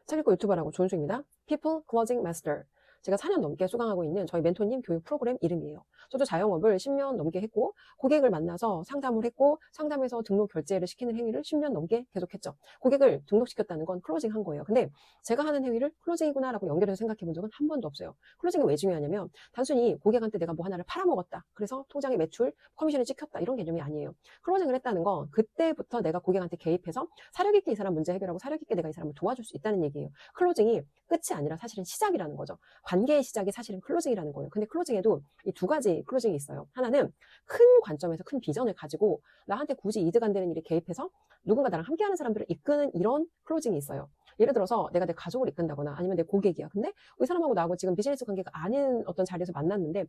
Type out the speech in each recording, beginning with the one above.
책 읽고 유튜버라고 조은주입니다. People Closing Master. 제가 4년 넘게 수강하고 있는 저희 멘토님 교육 프로그램 이름이에요. 저도 자영업을 10년 넘게 했고 고객을 만나서 상담을 했고 상담에서 등록 결제를 시키는 행위를 10년 넘게 계속했죠. 고객을 등록시켰다는 건 클로징 한 거예요. 근데 제가 하는 행위를 클로징이구나 라고 연결해서 생각해 본 적은 한 번도 없어요. 클로징이 왜 중요하냐면 단순히 고객한테 내가 뭐 하나를 팔아먹었다. 그래서 통장에 매출, 커미션이 찍혔다. 이런 개념이 아니에요. 클로징을 했다는 건 그때부터 내가 고객한테 개입해서 사력 있게 이 사람 문제 해결하고 사력 있게 내가 이 사람을 도와줄 수 있다는 얘기예요. 클로징이 끝이 아니라 사실은 시작이라는 거죠. 관계의 시작이 사실은 클로징이라는 거예요. 근데 클로징에도 이 두 가지 클로징이 있어요. 하나는 큰 관점에서 큰 비전을 가지고 나한테 굳이 이득 안 되는 일에 개입해서 누군가 나랑 함께하는 사람들을 이끄는 이런 클로징이 있어요. 예를 들어서 내가 내 가족을 이끈다거나 아니면 내 고객이야. 근데 이 사람하고 나하고 지금 비즈니스 관계가 아닌 어떤 자리에서 만났는데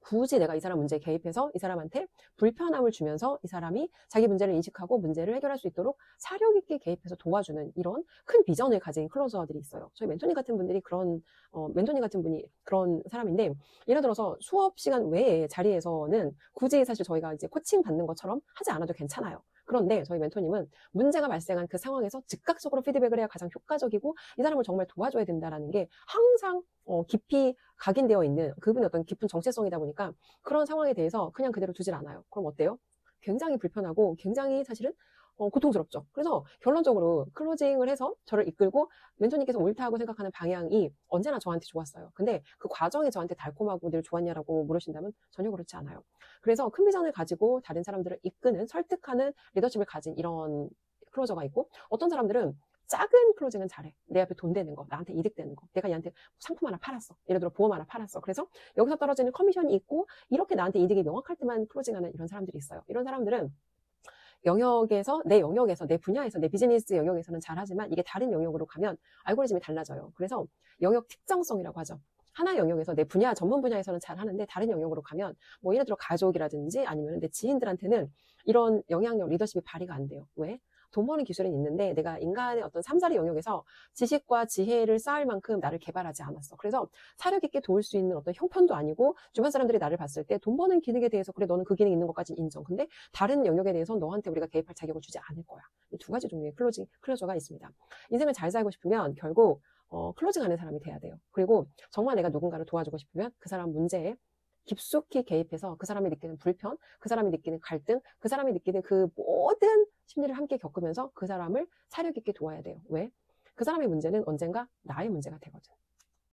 굳이 내가 이 사람 문제에 개입해서 이 사람한테 불편함을 주면서 이 사람이 자기 문제를 인식하고 문제를 해결할 수 있도록 사력 있게 개입해서 도와주는 이런 큰 비전을 가진 클로저들이 있어요. 저희 멘토님 같은 분들이 멘토님 같은 분이 그런 사람인데, 예를 들어서 수업 시간 외에 자리에서는 굳이 사실 저희가 이제 코칭 받는 것처럼 하지 않아도 괜찮아요. 그런데 저희 멘토님은 문제가 발생한 그 상황에서 즉각적으로 피드백을 해야 가장 효과적이고 이 사람을 정말 도와줘야 된다는 게 항상 깊이 각인되어 있는 그분의 어떤 깊은 정체성이다 보니까 그런 상황에 대해서 그냥 그대로 두질 않아요. 그럼 어때요? 굉장히 불편하고 굉장히 사실은 고통스럽죠. 그래서 결론적으로 클로징을 해서 저를 이끌고 멘토님께서 옳다고 생각하는 방향이 언제나 저한테 좋았어요. 근데 그 과정이 저한테 달콤하고 늘 좋았냐라고 물으신다면 전혀 그렇지 않아요. 그래서 큰 비전을 가지고 다른 사람들을 이끄는, 설득하는 리더십을 가진 이런 클로저가 있고, 어떤 사람들은 작은 클로징은 잘해. 내 앞에 돈 되는 거, 나한테 이득 되는 거, 내가 얘한테 상품 하나 팔았어, 예를 들어 보험 하나 팔았어. 그래서 여기서 떨어지는 커미션이 있고 이렇게 나한테 이득이 명확할 때만 클로징하는 이런 사람들이 있어요. 이런 사람들은 내 영역에서, 내 분야에서, 내 비즈니스 영역에서는 잘하지만 이게 다른 영역으로 가면 알고리즘이 달라져요. 그래서 영역 특정성이라고 하죠. 하나의 영역에서 내 분야, 전문 분야에서는 잘하는데 다른 영역으로 가면 뭐 예를 들어 가족이라든지 아니면 내 지인들한테는 이런 영향력, 리더십이 발휘가 안 돼요. 왜? 돈 버는 기술은 있는데 내가 인간의 어떤 삼사리 영역에서 지식과 지혜를 쌓을 만큼 나를 개발하지 않았어. 그래서 사력 있게 도울 수 있는 어떤 형편도 아니고, 주변 사람들이 나를 봤을 때 돈 버는 기능에 대해서 그래 너는 그 기능 있는 것까지 인정. 근데 다른 영역에 대해서 너한테 우리가 개입할 자격을 주지 않을 거야. 이 두 가지 종류의 클로저가 있습니다. 인생을 잘 살고 싶으면 결국 클로징하는 사람이 돼야 돼요. 그리고 정말 내가 누군가를 도와주고 싶으면 그 사람 문제에 깊숙이 개입해서 그 사람이 느끼는 불편, 그 사람이 느끼는 갈등, 그 사람이 느끼는 그 모든 심리를 함께 겪으면서 그 사람을 사력 있게 도와야 돼요. 왜? 그 사람의 문제는 언젠가 나의 문제가 되거든.